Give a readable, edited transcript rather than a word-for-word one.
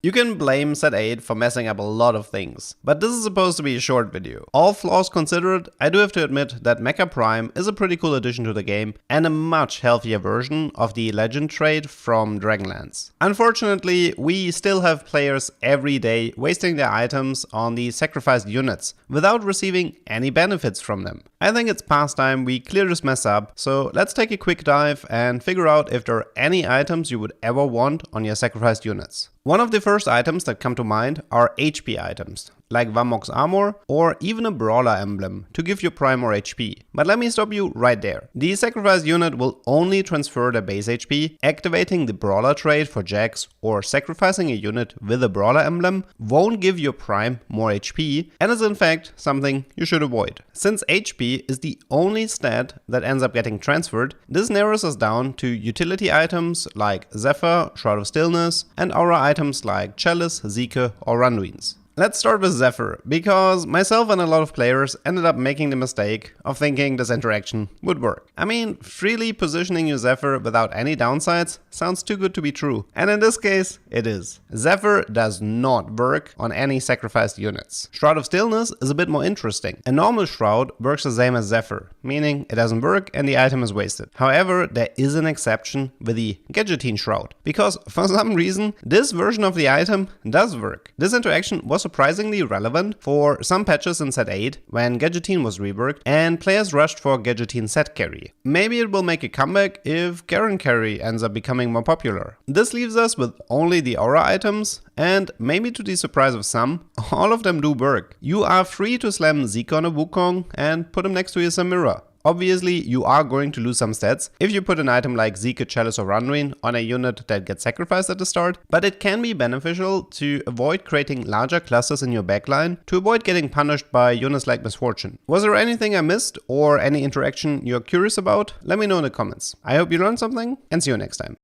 You can blame Set 8 for messing up a lot of things, but this is supposed to be a short video. All flaws considered, I do have to admit that Mecha Prime is a pretty cool addition to the game and a much healthier version of the legend trait from Dragonlance. Unfortunately, we still have players every day wasting their items on the sacrificed units without receiving any benefits from them. I think it's past time we clear this mess up, so let's take a quick dive and figure out if there are any items you would ever want on your sacrificed units. One of the first items that come to mind are HP items, like Vamok's armor or even a brawler emblem to give you prime more HP. But let me stop you right there. The sacrificed unit will only transfer their base HP, activating the brawler trait for Jax or sacrificing a unit with a brawler emblem won't give your prime more HP and is in fact something you should avoid. Since HP is the only stat that ends up getting transferred, this narrows us down to utility items like Zephyr, Shroud of Stillness, and aura items like Chalice, Zeke or Runruins. Let's start with Zephyr, because myself and a lot of players ended up making the mistake of thinking this interaction would work. I mean, freely positioning your Zephyr without any downsides sounds too good to be true, and in this case, it is. Zephyr does not work on any sacrificed units. Shroud of Stillness is a bit more interesting. A normal Shroud works the same as Zephyr, meaning it doesn't work and the item is wasted. However, there is an exception with the Gadgeting Shroud, because for some reason, this version of the item does work. This interaction was surprisingly relevant for some patches in Set 8 when Gadgeting was reworked and players rushed for Gadgeting set carry. Maybe it will make a comeback if Garen carry ends up becoming more popular. This leaves us with only the aura items, and maybe to the surprise of some, all of them do work. You are free to slam Zeke on a Wukong and put him next to your Samira. Obviously, you are going to lose some stats if you put an item like Zeke, Chalice or Runruin on a unit that gets sacrificed at the start, but it can be beneficial to avoid creating larger clusters in your backline to avoid getting punished by units like Misfortune. Was there anything I missed or any interaction you're curious about? Let me know in the comments. I hope you learned something and see you next time.